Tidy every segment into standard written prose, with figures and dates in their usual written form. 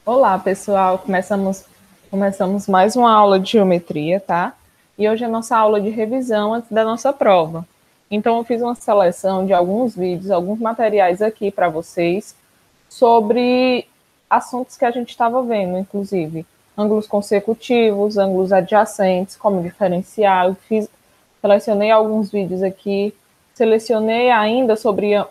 Olá, pessoal. Começamos mais uma aula de geometria, tá? E hoje é a nossa aula de revisão antes da nossa prova. Então, eu fiz uma seleção de alguns vídeos, alguns materiais aqui para vocês sobre assuntos que a gente estava vendo, inclusive ângulos consecutivos, ângulos adjacentes, como diferenciar. Selecionei alguns vídeos aqui, selecionei ainda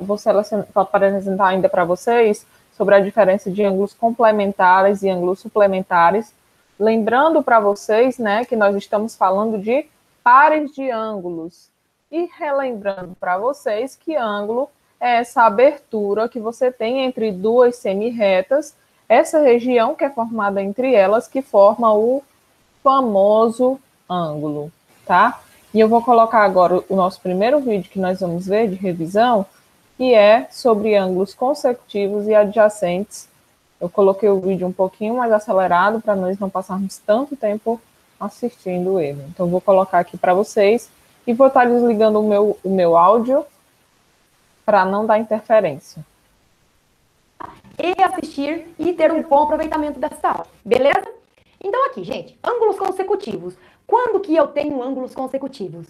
vou selecionar para apresentar ainda para vocês sobre a diferença de ângulos complementares e ângulos suplementares. Lembrando para vocês, né, que nós estamos falando de pares de ângulos. E relembrando para vocês que ângulo é essa abertura que você tem entre duas semi-retas, essa região que é formada entre elas, que forma o famoso ângulo, tá? E eu vou colocar agora o nosso primeiro vídeo que nós vamos ver de revisão, que é sobre ângulos consecutivos e adjacentes. Eu coloquei o vídeo um pouquinho mais acelerado para nós não passarmos tanto tempo assistindo ele. Então, vou colocar aqui para vocês e vou estar desligando o meu áudio para não dar interferência. E assistir e ter um bom aproveitamento dessa aula, beleza? Então aqui, gente, ângulos consecutivos. Quando que eu tenho ângulos consecutivos?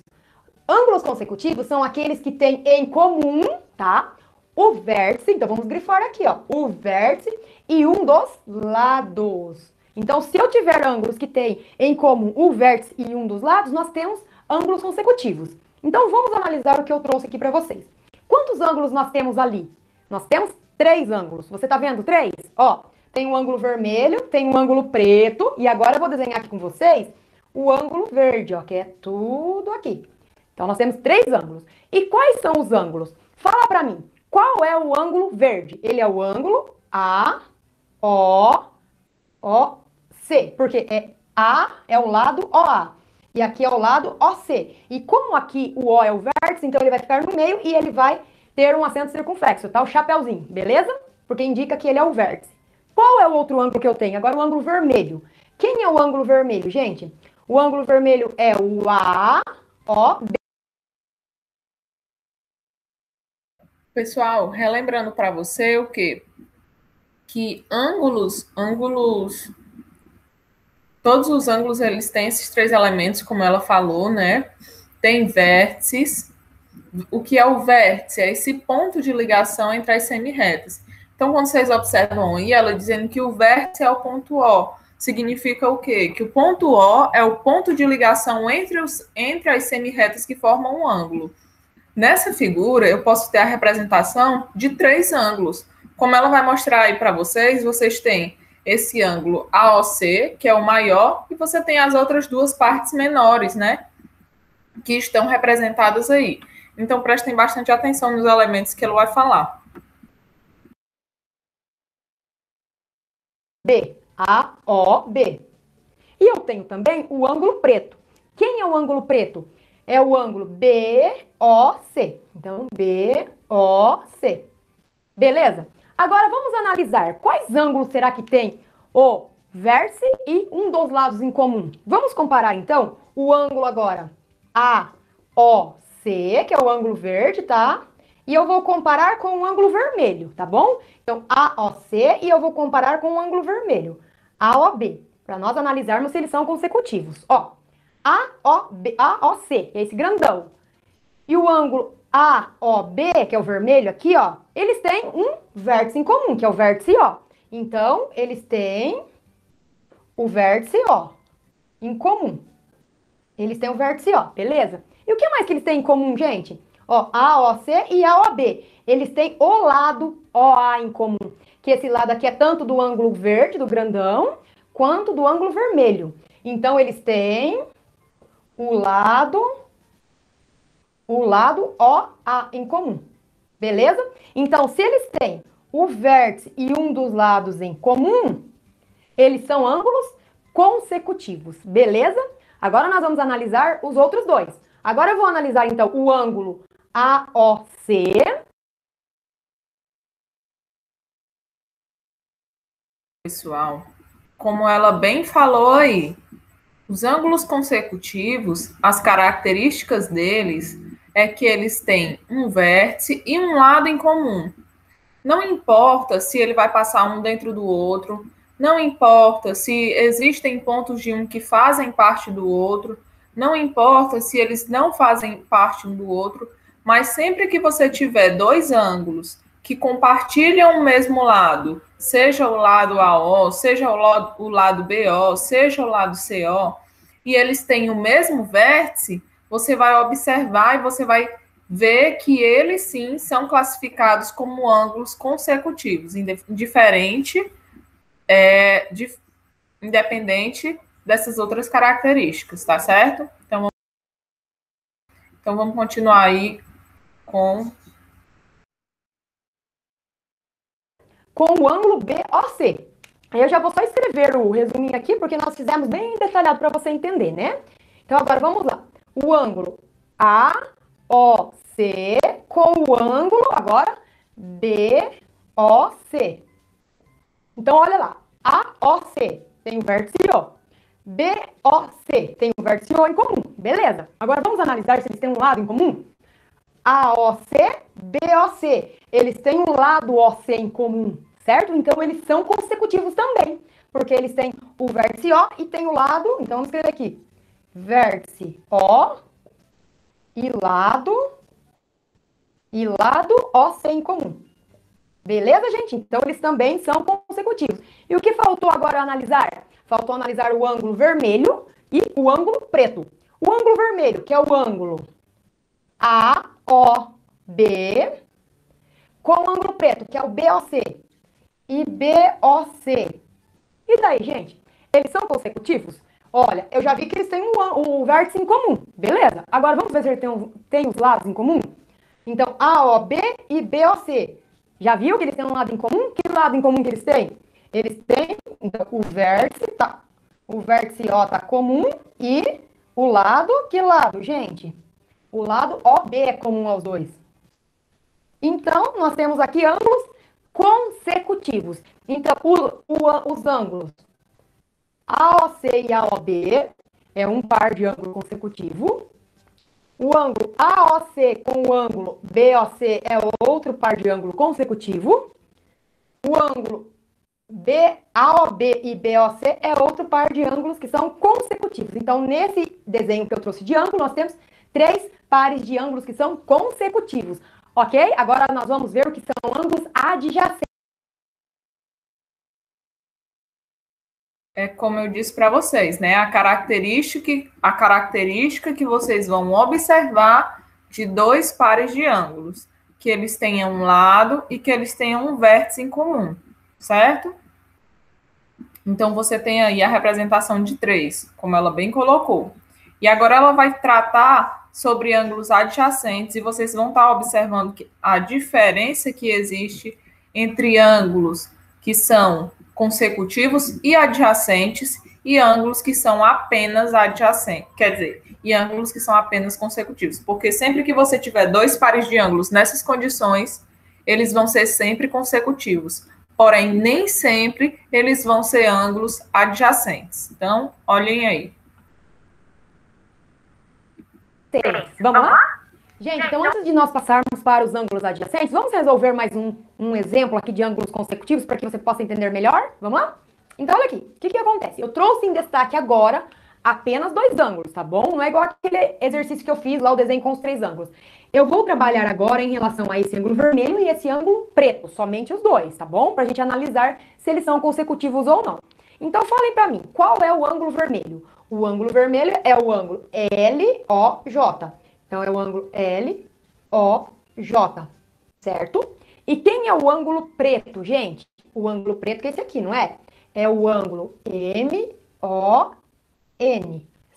Ângulos consecutivos são aqueles que têm em comum, tá? O vértice, então vamos grifar aqui, ó, o vértice e um dos lados. Então, se eu tiver ângulos que têm em comum o vértice e um dos lados, nós temos ângulos consecutivos. Então, vamos analisar o que eu trouxe aqui para vocês. Quantos ângulos nós temos ali? Nós temos 3 ângulos. Você tá vendo 3? Ó, tem um ângulo vermelho, tem um ângulo preto, e agora eu vou desenhar aqui com vocês o ângulo verde, ó, que é tudo aqui. Então, nós temos 3 ângulos. E quais são os ângulos? Fala pra mim, qual é o ângulo verde? Ele é o ângulo AOC, porque A é o lado OA. E aqui é o lado OC. E como aqui o O é o vértice, então ele vai ficar no meio e ele vai ter um acento circunflexo, tá? O chapéuzinho, beleza? Porque indica que ele é o vértice. Qual é o outro ângulo que eu tenho? Agora o ângulo vermelho. Quem é o ângulo vermelho, gente? O ângulo vermelho é o AOB. Pessoal, relembrando para você o quê? Que ângulos, todos os ângulos eles têm esses 3 elementos, como ela falou, né? Tem vértices. O que é o vértice? É esse ponto de ligação entre as semi-retas. Então, quando vocês observam aí, ela dizendo que o vértice é o ponto O, significa o quê? Que o ponto O é o ponto de ligação entre as semi-retas que formam um ângulo. Nessa figura, eu posso ter a representação de 3 ângulos. Como ela vai mostrar aí para vocês, vocês têm esse ângulo AOC, que é o maior, e você tem as outras 2 partes menores, né? Que estão representadas aí. Então, prestem bastante atenção nos elementos que ele vai falar. AOB. E eu tenho também o ângulo preto. Quem é o ângulo preto? É o ângulo BOC. Então, BOC. Beleza? Agora, vamos analisar quais ângulos será que tem o vértice e um dos lados em comum. Vamos comparar, então, o ângulo agora AOC, que é o ângulo verde, tá? E eu vou comparar com o ângulo vermelho, tá bom? Então, AOC e eu vou comparar com o ângulo vermelho, AOB, para nós analisarmos se eles são consecutivos. Ó, AOC, é esse grandão. E o ângulo AOB, que é o vermelho aqui, ó, eles têm um vértice em comum, que é o vértice O. Então, eles têm o vértice O em comum. Eles têm o vértice O, beleza? E o que mais que eles têm em comum, gente? Ó, AOC e AOB. Eles têm o lado OA em comum, que esse lado aqui é tanto do ângulo verde, do grandão, quanto do ângulo vermelho. Então, eles têm o lado OA em comum, beleza? Então, se eles têm o vértice e um dos lados em comum, eles são ângulos consecutivos, beleza? Agora nós vamos analisar os outros 2. Agora eu vou analisar, então, o ângulo AOC. Pessoal, como ela bem falou aí, os ângulos consecutivos, as características deles é que eles têm um vértice e um lado em comum. Não importa se ele vai passar um dentro do outro, não importa se existem pontos de um que fazem parte do outro, não importa se eles não fazem parte um do outro, mas sempre que você tiver dois ângulos que compartilham o mesmo lado, seja o lado AO, seja o lado BO, seja o lado CO, e eles têm o mesmo vértice, você vai observar e você vai ver que eles sim são classificados como ângulos consecutivos, independente dessas outras características, tá certo? Então vamos continuar aí com o ângulo BOC. Eu já vou só escrever o resuminho aqui, porque nós fizemos bem detalhado para você entender, né? Então, agora vamos lá. O ângulo AOC com o ângulo, agora, BOC. Então, olha lá. AOC tem o vértice O. BOC tem o vértice O em comum. Beleza. Agora, vamos analisar se eles têm um lado em comum? AOC, BOC. Eles têm um lado OC em comum, certo? Então, eles são consecutivos também, porque eles têm o vértice O e tem o lado, então vamos escrever aqui, vértice O e lado OC em comum. Beleza, gente? Então, eles também são consecutivos. E o que faltou agora analisar? Faltou analisar o ângulo vermelho e o ângulo preto. O ângulo vermelho, que é o ângulo AOB, com o ângulo preto, que é o BOC e BOC. E daí, gente? Eles são consecutivos? Olha, eu já vi que eles têm um vértice em comum. Beleza? Agora, vamos ver se eles têm os lados em comum? Então, AOB e BOC. Já viu que eles têm um lado em comum? Que lado em comum que eles têm? Eles têm, então, o vértice O tá comum e o lado, que lado, gente? O lado OB é comum aos dois. Então, nós temos aqui ângulos consecutivos. Então, os ângulos AOC e AOB é um par de ângulo consecutivo. O ângulo AOC com o ângulo BOC é outro par de ângulo consecutivo. O ângulo AOB e BOC é outro par de ângulos que são consecutivos. Então, nesse desenho que eu trouxe de ângulo, nós temos 3 pares de ângulos que são consecutivos. Ok? Agora nós vamos ver o que são ângulos adjacentes. É como eu disse para vocês, né? A característica que vocês vão observar de dois pares de ângulos, que eles tenham um lado e que eles tenham um vértice em comum, certo? Então, você tem aí a representação de 3, como ela bem colocou. E agora ela vai tratar sobre ângulos adjacentes e vocês vão estar observando a diferença que existe entre ângulos que são consecutivos e adjacentes e ângulos que são apenas adjacentes, quer dizer, e ângulos que são apenas consecutivos, porque sempre que você tiver dois pares de ângulos nessas condições, eles vão ser sempre consecutivos, porém, nem sempre eles vão ser ângulos adjacentes. Então, olhem aí. Vamos lá? Gente, então antes de nós passarmos para os ângulos adjacentes, vamos resolver mais um exemplo aqui de ângulos consecutivos para que você possa entender melhor? Vamos lá? Então, olha aqui. O que acontece? Eu trouxe em destaque agora apenas 2 ângulos, tá bom? Não é igual aquele exercício que eu fiz lá, o desenho com os 3 ângulos. Eu vou trabalhar agora em relação a esse ângulo vermelho e esse ângulo preto, somente os 2, tá bom? Para a gente analisar se eles são consecutivos ou não. Então, falem para mim, qual é o ângulo vermelho? O ângulo vermelho é o ângulo LOJ. Então, é o ângulo LOJ, certo? E quem é o ângulo preto, gente? O ângulo preto que é esse aqui, não é? É o ângulo MON,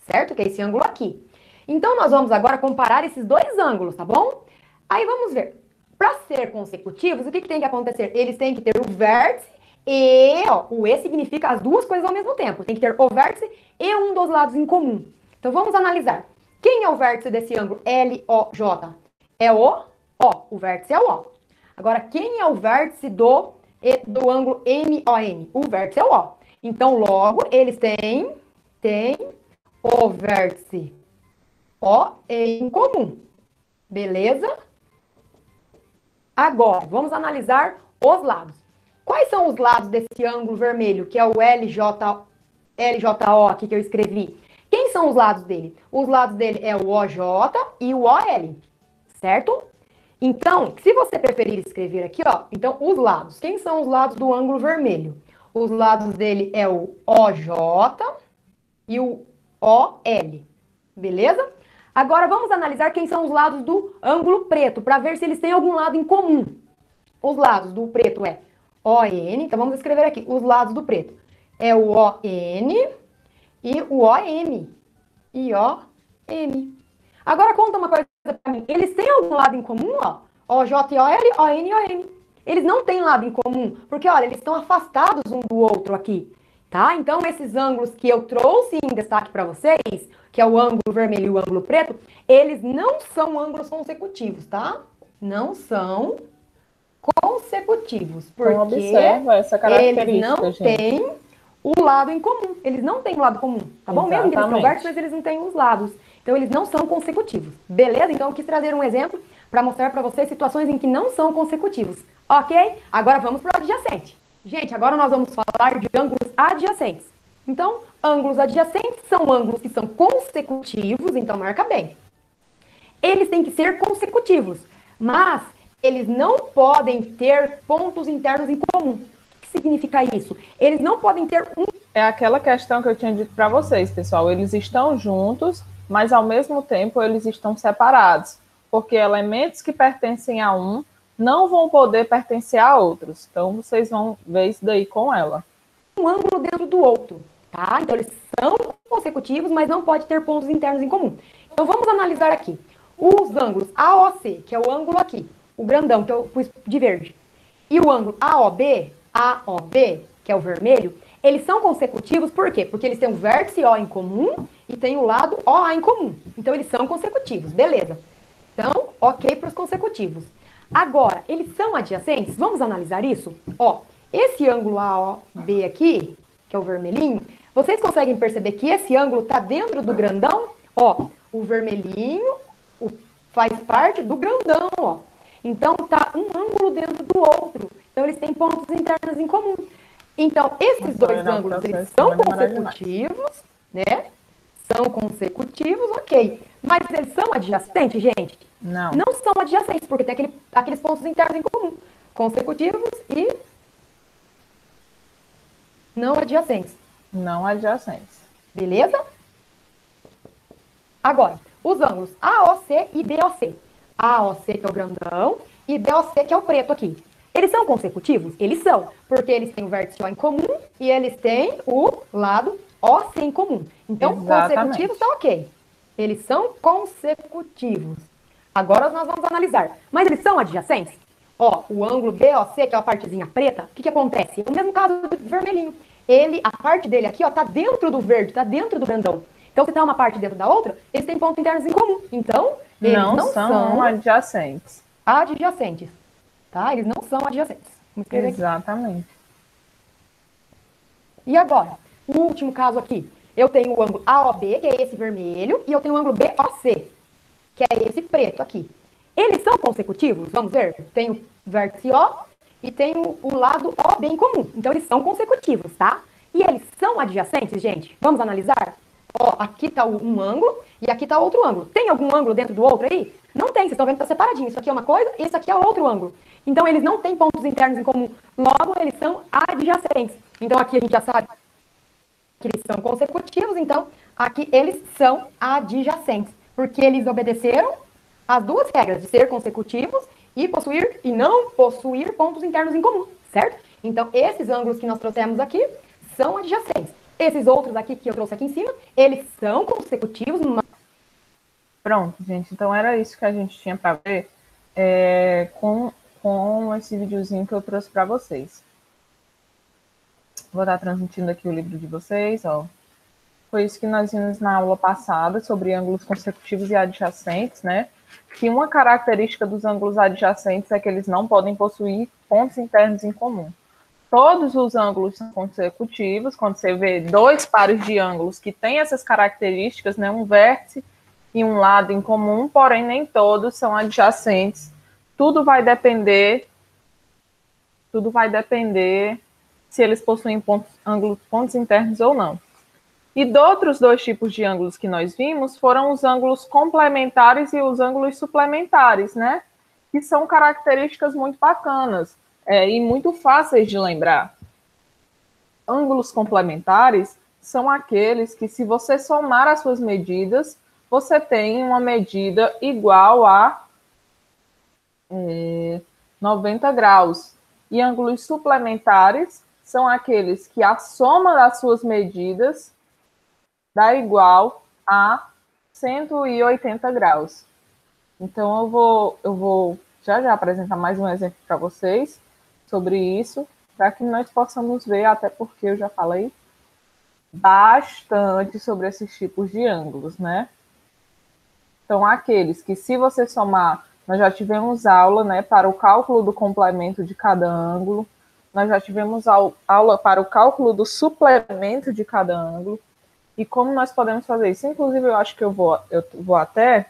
certo? Que é esse ângulo aqui. Então, nós vamos agora comparar esses 2 ângulos, tá bom? Aí, vamos ver. Para ser consecutivos, o que tem que acontecer? Eles têm que ter o vértice e, ó, o E significa as duas coisas ao mesmo tempo. Tem que ter o vértice e um dos lados em comum. Então, vamos analisar. Quem é o vértice desse ângulo LOJ? É o O. O vértice é o O. Agora, quem é o vértice do ângulo MON? O vértice é o O. Então, logo, eles têm o vértice O em comum. Beleza? Agora, vamos analisar os lados. Quais são os lados desse ângulo vermelho, que é o LJO aqui que eu escrevi? Quem são os lados dele? Os lados dele é o OJ e o OL, certo? Então, se você preferir escrever aqui, ó, então os lados. Quem são os lados do ângulo vermelho? Os lados dele é o OJ e o OL, beleza? Agora vamos analisar quem são os lados do ângulo preto, para ver se eles têm algum lado em comum. Os lados do preto é ON, então vamos escrever aqui, os lados do preto. É o ON e o OM. E OM. Agora conta uma coisa pra mim. Eles têm algum lado em comum, ó? OJ e OL, ON e OM. Eles não têm lado em comum, porque, olha, eles estão afastados um do outro aqui, tá? Então, esses ângulos que eu trouxe em destaque para vocês, que é o ângulo vermelho e o ângulo preto, eles não são ângulos consecutivos, tá? Não são consecutivos, porque Então, observa essa característica, eles não têm o lado em comum. Eles não têm o lado comum, tá bom? Mesmo que eles são vértices, mas eles não têm os lados. Então, eles não são consecutivos. Beleza? Então, eu quis trazer um exemplo para mostrar para vocês situações em que não são consecutivos. Ok? Agora vamos para o adjacente. Gente, agora nós vamos falar de ângulos adjacentes. Então, ângulos adjacentes são ângulos que são consecutivos, então marca bem. Eles têm que ser consecutivos, mas eles não podem ter pontos internos em comum. O que significa isso? Eles não podem ter um... É aquela questão que eu tinha dito para vocês, pessoal. Eles estão juntos, mas ao mesmo tempo eles estão separados, porque elementos que pertencem a um não vão poder pertencer a outros. Então, vocês vão ver isso daí com ela. Um ângulo dentro do outro, tá? Então, eles são consecutivos, mas não pode ter pontos internos em comum. Então, vamos analisar aqui. Os ângulos AOC, que é o ângulo aqui, o grandão, que eu pus de verde, e o ângulo AOB, que é o vermelho, eles são consecutivos por quê? Porque eles têm um vértice O em comum e tem o lado OA em comum. Então, eles são consecutivos, beleza. Então, ok para os consecutivos. Agora, eles são adjacentes? Vamos analisar isso? Ó, esse ângulo AOB aqui, que é o vermelhinho, vocês conseguem perceber que esse ângulo está dentro do grandão? Ó, o vermelhinho faz parte do grandão, ó. Então, tá um ângulo dentro do outro. Então, eles têm pontos internos em comum. Então, esses dois ângulos, eles são consecutivos, né? São consecutivos, ok. Mas eles são adjacentes, gente? Não. Não são adjacentes, porque tem aqueles pontos internos em comum. Consecutivos e não adjacentes. Não adjacentes. Beleza? Agora, os ângulos AOC e BOC. AOC, que é o grandão, e BOC, que é o preto aqui. Eles são consecutivos? Eles são, porque eles têm o vértice O em comum e eles têm o lado OC em comum. Então, consecutivos tá ok. Eles são consecutivos. Agora nós vamos analisar. Mas eles são adjacentes? Ó, o ângulo BOC, que é a partezinha preta, o que acontece? É o mesmo caso do vermelhinho. A parte dele aqui, ó, tá dentro do verde, tá dentro do grandão. Então, se tá uma parte dentro da outra, eles têm pontos internos em comum. Então, eles não são adjacentes. Adjacentes. Tá? Eles não são adjacentes. Vamos escrever aqui. Exatamente. E agora, o último caso aqui. Eu tenho o ângulo AOB, que é esse vermelho, e eu tenho o ângulo BOC, que é esse preto aqui. Eles são consecutivos? Vamos ver. Tem o vértice O e tem o lado OB em comum. Então, eles são consecutivos, tá? E eles são adjacentes, gente? Vamos analisar? Ó, aqui tá um ângulo e aqui tá outro ângulo. Tem algum ângulo dentro do outro aí? Não tem, vocês estão vendo que tá separadinho. Isso aqui é uma coisa e isso aqui é outro ângulo. Então, eles não têm pontos internos em comum. Logo, eles são adjacentes. Então, aqui a gente já sabe que eles são consecutivos. Então, aqui eles são adjacentes. Porque eles obedeceram as duas regras de ser consecutivos e possuir e não possuir pontos internos em comum, certo? Então, esses ângulos que nós trouxemos aqui são adjacentes. Esses outros aqui que eu trouxe aqui em cima, eles são consecutivos. Pronto, gente. Então, era isso que a gente tinha para ver com esse videozinho que eu trouxe para vocês. Vou estar transmitindo aqui o livro de vocês, ó. Foi isso que nós vimos na aula passada, sobre ângulos consecutivos e adjacentes, né? Que uma característica dos ângulos adjacentes é que eles não podem possuir pontos internos em comum. Todos os ângulos são consecutivos, quando você vê dois pares de ângulos que têm essas características, né? Um vértice e um lado em comum, porém nem todos são adjacentes. Tudo vai depender tudo vai depender se eles possuem pontos internos ou não. E de outros dois tipos de ângulos que nós vimos foram os ângulos complementares e os ângulos suplementares, né? Que são características muito bacanas e muito fáceis de lembrar. Ângulos complementares são aqueles que, se você somar as suas medidas, você tem uma medida igual a 90 graus. E ângulos suplementares são aqueles que a soma das suas medidas dá igual a 180 graus. Então, eu vou já apresentar mais um exemplo para vocês sobre isso, para que nós possamos ver, até porque eu já falei bastante sobre esses tipos de ângulos, né? Então, aqueles que, se você somar, nós já tivemos aula, né, para o cálculo do complemento de cada ângulo, nós já tivemos aula para o cálculo do suplemento de cada ângulo, e como nós podemos fazer isso. Inclusive, eu acho que eu vou até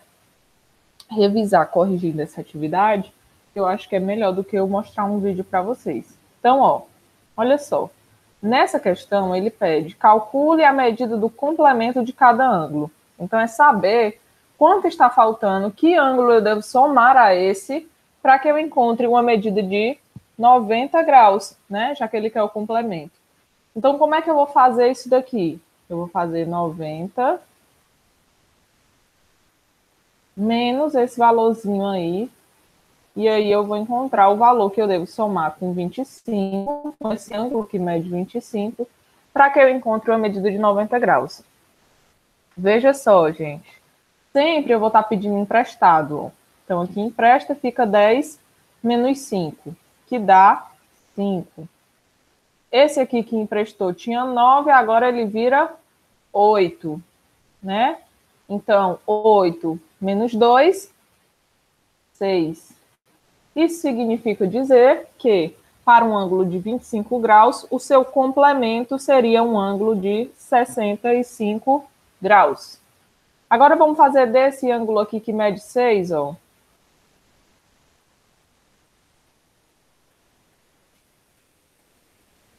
revisar, corrigindo essa atividade, eu acho que é melhor do que eu mostrar um vídeo para vocês. Então, ó, olha só. Nessa questão, ele pede, calcule a medida do complemento de cada ângulo. Então, é saber quanto está faltando, que ângulo eu devo somar a esse, para que eu encontre uma medida de 90 graus, né? Já que ele quer o complemento. Então, como é que eu vou fazer isso daqui? Eu vou fazer 90 menos esse valorzinho aí, e aí eu vou encontrar o valor que eu devo somar com 25, com esse ângulo que mede 25, para que eu encontre uma medida de 90 graus. Veja só, gente. Sempre eu vou estar pedindo emprestado. Então, aqui empresta fica 10 menos 5, que dá 5. Esse aqui que emprestou tinha 9, agora ele vira 8, né? Então, 8 menos 2, 6. Isso significa dizer que, para um ângulo de 25 graus, o seu complemento seria um ângulo de 65 graus. Agora, vamos fazer desse ângulo aqui que mede 6, ó.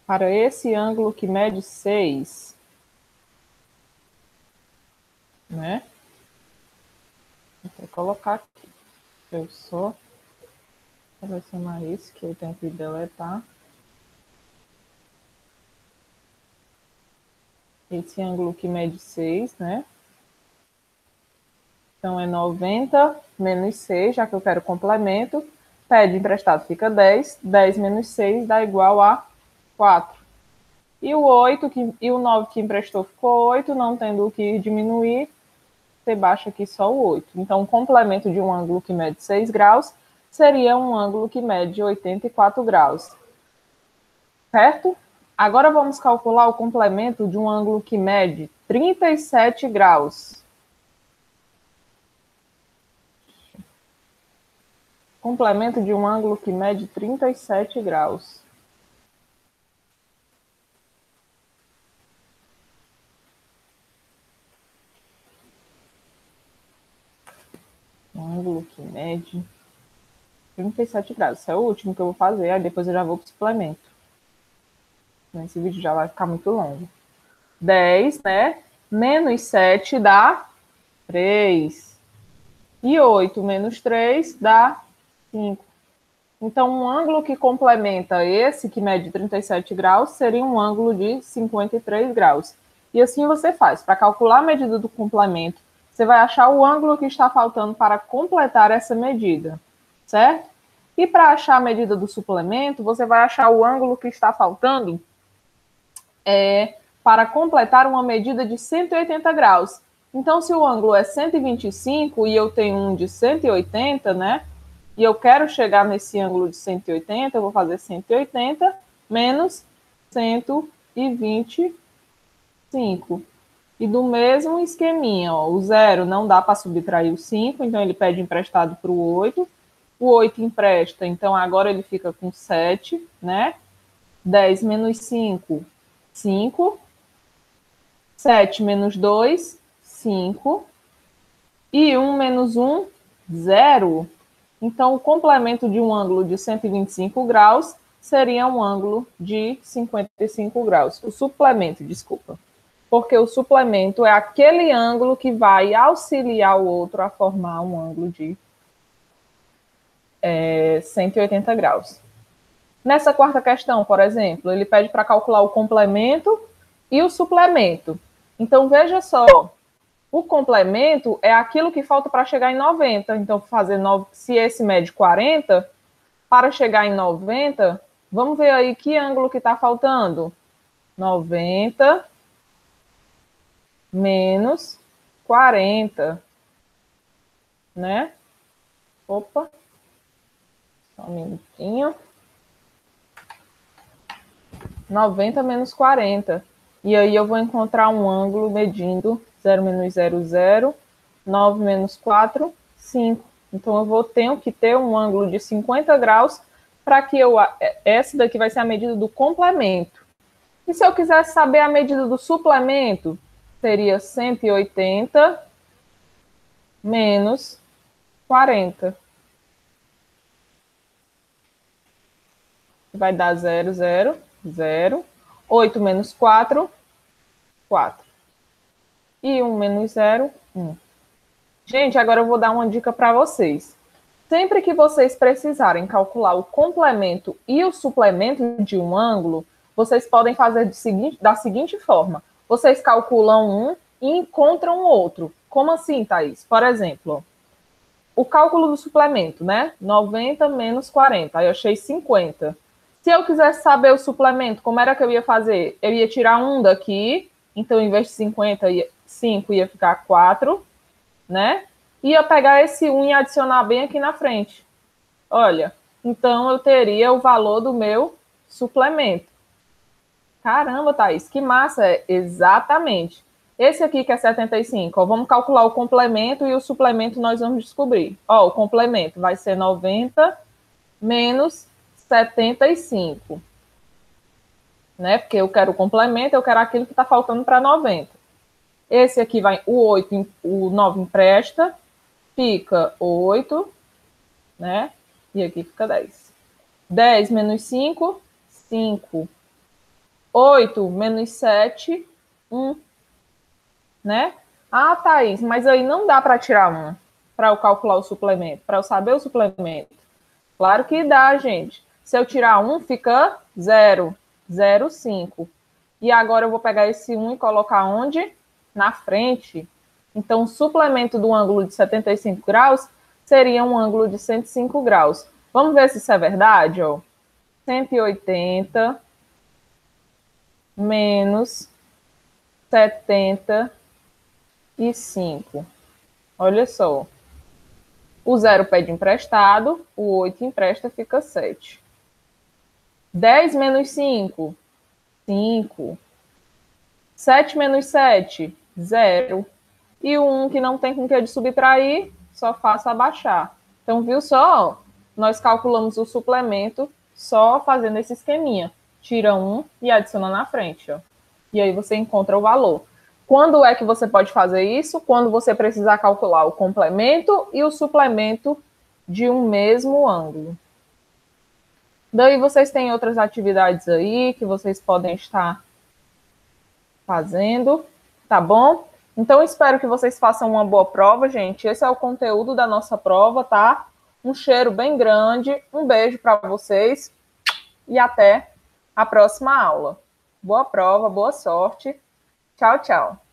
Para esse ângulo que mede 6, né? Vou colocar aqui. Eu só selecionar isso, que eu tenho que deletar. Esse ângulo que mede 6, né? Então, é 90 menos 6, já que eu quero complemento. Pede emprestado fica 10. 10 menos 6 dá igual a 4. E o 9 que emprestou ficou 8, não tendo o que diminuir, você baixa aqui só o 8. Então, o complemento de um ângulo que mede 6 graus seria um ângulo que mede 84 graus. Certo? Agora vamos calcular o complemento de um ângulo que mede 37 graus. Complemento de um ângulo que mede 37 graus. Um ângulo que mede 37 graus. Esse é o último que eu vou fazer, aí depois eu já vou para o suplemento. Esse vídeo já vai ficar muito longo. 10, né? Menos 7 dá 3. E 8 menos 3 dá 5. Então, um ângulo que complementa esse, que mede 37 graus, seria um ângulo de 53 graus. E assim você faz. Para calcular a medida do complemento, você vai achar o ângulo que está faltando para completar essa medida, certo? E para achar a medida do suplemento, você vai achar o ângulo que está faltando para completar uma medida de 180 graus. Então, se o ângulo é 125 e eu tenho um de 180, né? E eu quero chegar nesse ângulo de 180, eu vou fazer 180 menos 125. E do mesmo esqueminha, ó, o 0 não dá para subtrair o 5, então ele pede emprestado para o 8. O 8 empresta, então agora ele fica com 7, né? 10 menos 5, 5. 7 menos 2, 5. E 1 menos 1, 0. Então, o complemento de um ângulo de 125 graus seria um ângulo de 55 graus. O suplemento, desculpa. Porque o suplemento é aquele ângulo que vai auxiliar o outro a formar um ângulo de 180 graus. Nessa quarta questão, por exemplo, ele pede para calcular o complemento e o suplemento. Então, veja só, o complemento é aquilo que falta para chegar em 90. Então, se esse mede 40, para chegar em 90, vamos ver aí que ângulo que está faltando. 90 menos 40, né? Opa, só um minutinho. 90 menos 40. E aí eu vou encontrar um ângulo medindo 0 menos 0, 0, 9 menos 4, 5. Então, tenho que ter um ângulo de 50 graus para que essa daqui vai ser a medida do complemento. E se eu quisesse saber a medida do suplemento, seria 180 menos 40. Vai dar 0, 0, 0. 8 menos 4, 4. E 1 menos 0, 1. Gente, agora eu vou dar uma dica para vocês. Sempre que vocês precisarem calcular o complemento e o suplemento de um ângulo, vocês podem fazer da seguinte forma. Vocês calculam um e encontram o outro. Como assim, Thaís? Por exemplo, o cálculo do suplemento, né? 90 menos 40. Aí eu achei 50. Se eu quisesse saber o suplemento, como era que eu ia fazer? Eu ia tirar 1 daqui, então em vez de 50, 5 ia ficar 4, né? Ia pegar esse 1 e adicionar bem aqui na frente. Olha, então eu teria o valor do meu suplemento. Caramba, Thaís, que massa! Exatamente. Esse aqui que é 75, ó, vamos calcular o complemento e o suplemento nós vamos descobrir. Ó, o complemento vai ser 90 menos 75. Né? Porque eu quero o complemento, eu quero aquilo que está faltando para 90. Esse aqui vai, o 9 empresta, fica 8, né? E aqui fica 10. 10 menos 5, 5. 8 menos 7, 1. Né? Ah, Thaís, mas aí não dá para tirar 1 para eu calcular o suplemento, para eu saber o suplemento. Claro que dá, gente. Se eu tirar 1, fica 0, 0, 5. E agora eu vou pegar esse 1 e colocar onde? Na frente. Então, o suplemento do ângulo de 75 graus seria um ângulo de 105 graus. Vamos ver se isso é verdade, ó. 180 menos 75. Olha só. O 0 pede emprestado, o 8 empresta, fica 7. 10 menos 5, 5. 7 menos 7, 0. E o 1 que não tem com que de subtrair, só faço abaixar. Então, viu só? Nós calculamos o suplemento só fazendo esse esqueminha. Tira 1 e adiciona na frente, ó. E aí você encontra o valor. Quando é que você pode fazer isso? Quando você precisar calcular o complemento e o suplemento de um mesmo ângulo. Daí vocês têm outras atividades aí que vocês podem estar fazendo, tá bom? Então, espero que vocês façam uma boa prova, gente. Esse é o conteúdo da nossa prova, tá? Um cheiro bem grande, um beijo para vocês e até a próxima aula. Boa prova, boa sorte. Tchau, tchau.